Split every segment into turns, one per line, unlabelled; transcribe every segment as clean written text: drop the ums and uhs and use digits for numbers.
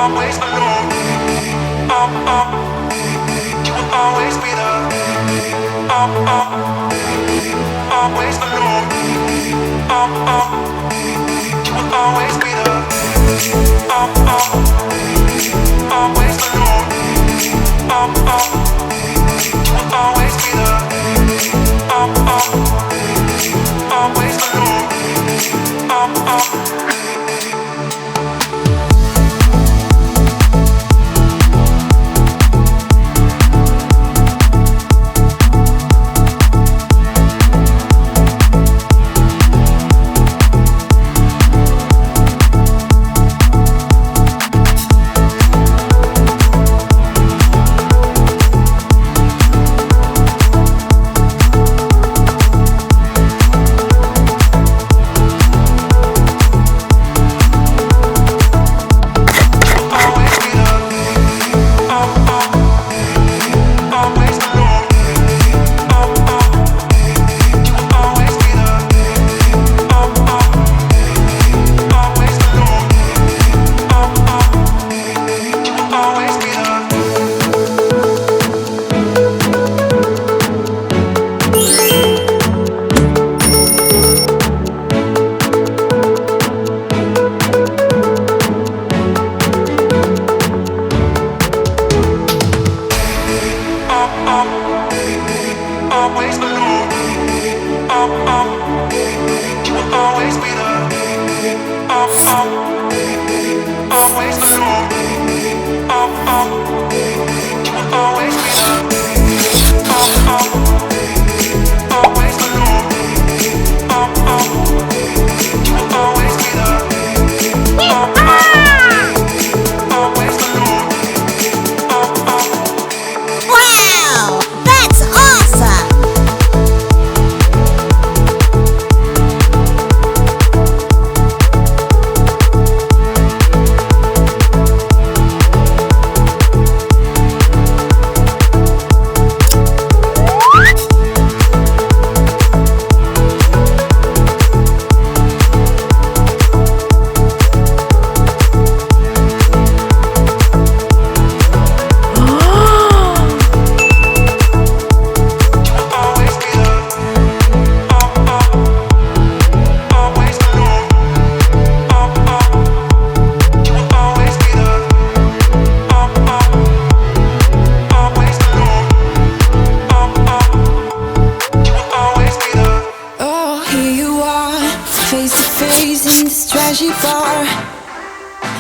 always alone. You will always be there. Always alone. You will always be there. Always alone. You will always be there. Always alone.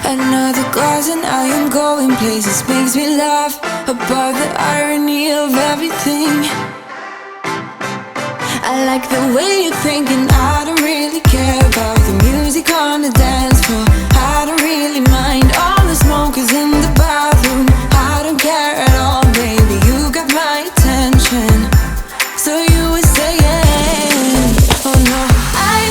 Another glass and I am going places. Makes me laugh about the irony of everything. I like the way you're thinking. I don't really care about the music on the dance floor. I don't really mind all the smokers in the bathroom. I don't care at all, baby, you got my attention. So you were saying, oh no, I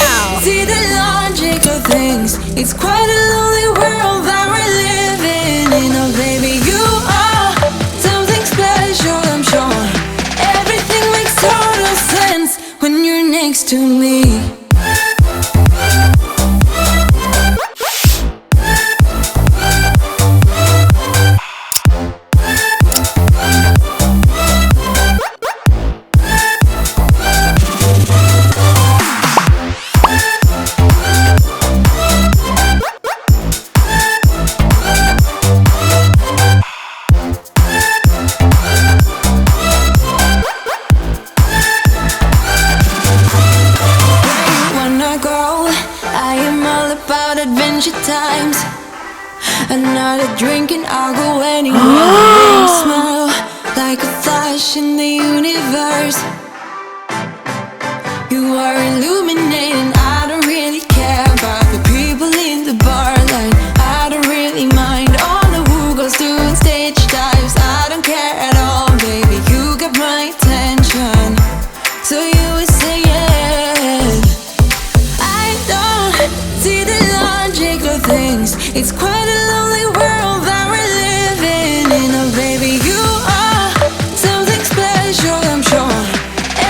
don't see the logic of things. It's quite a lonely world that we're living in. Oh baby, you are something special, I'm sure. Everything makes total sense when you're next to me. Times another drink and I'll go anywhere. You smile like a flash in the universe. You are illuminating. I don't really care about the people in the bar line. I don't really mind all the who goes doing stage dives. I don't care at all, baby, you got my attention. So you were saying, I don't see the logic of things. It's quite a lonely world that we're living in. Oh baby, you are something special, I'm sure.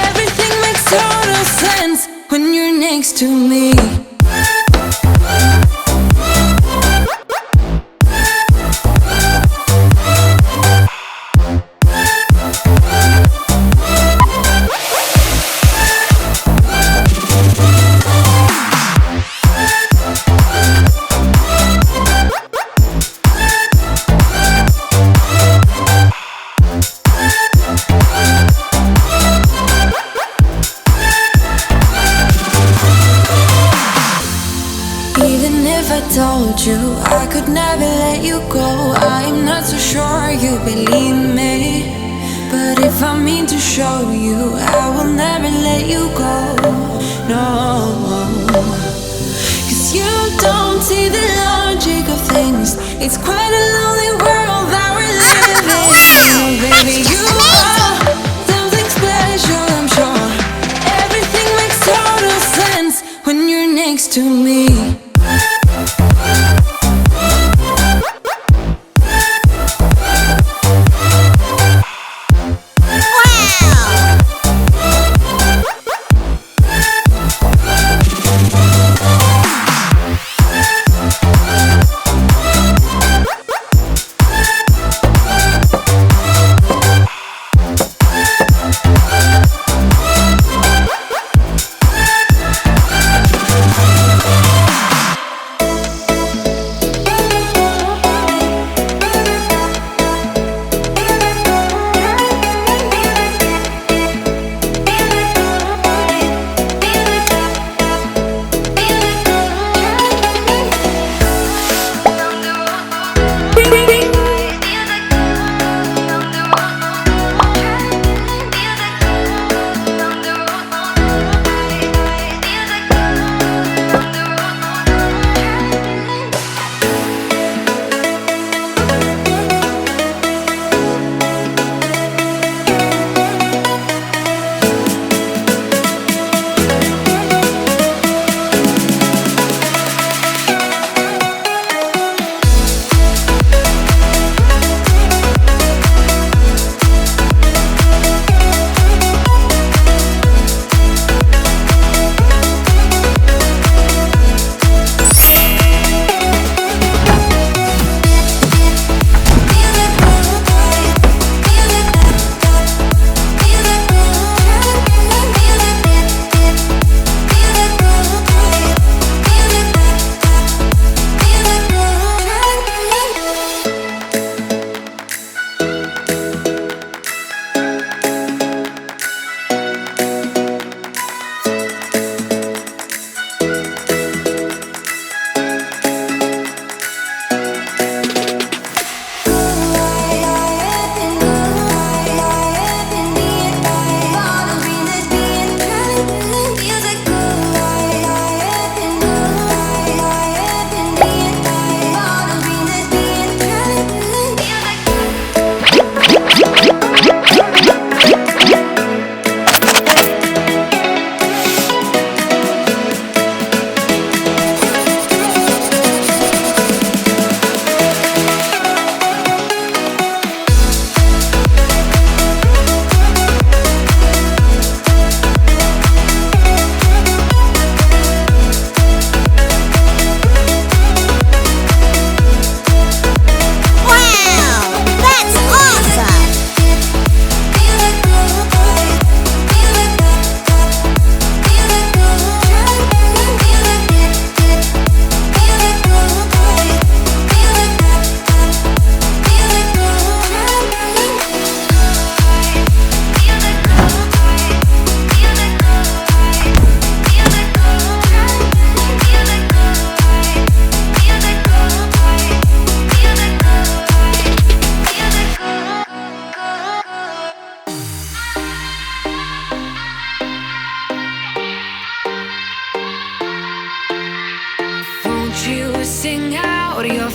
Everything makes total sense when you're next to me. I told you I could never let you go. I'm not so sure you believe me, but if I mean to show you, I will never let you go. No, 'cause you don't see the logic of things. It's quite a lonely world that we're living. Oh, baby, you are something special, I'm sure. Everything makes total sense when you're next to me.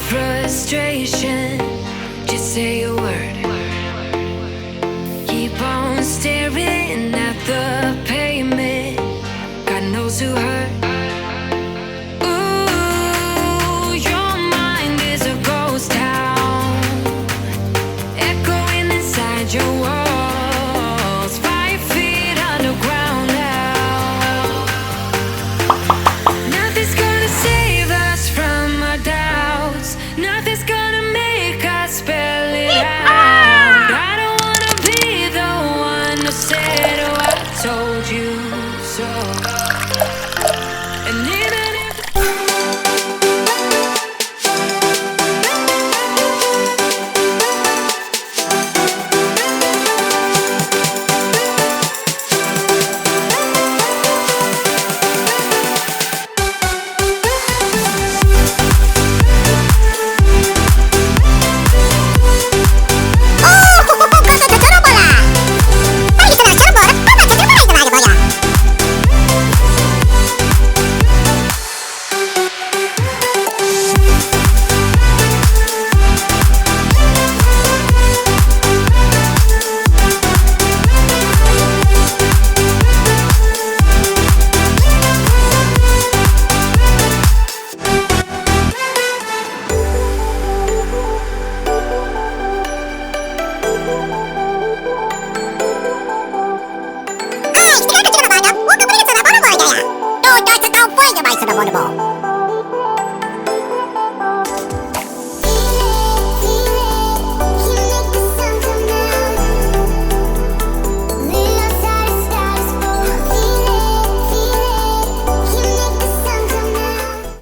frustration. Just say a word. Keep on staring at the pavement. God knows who hurt.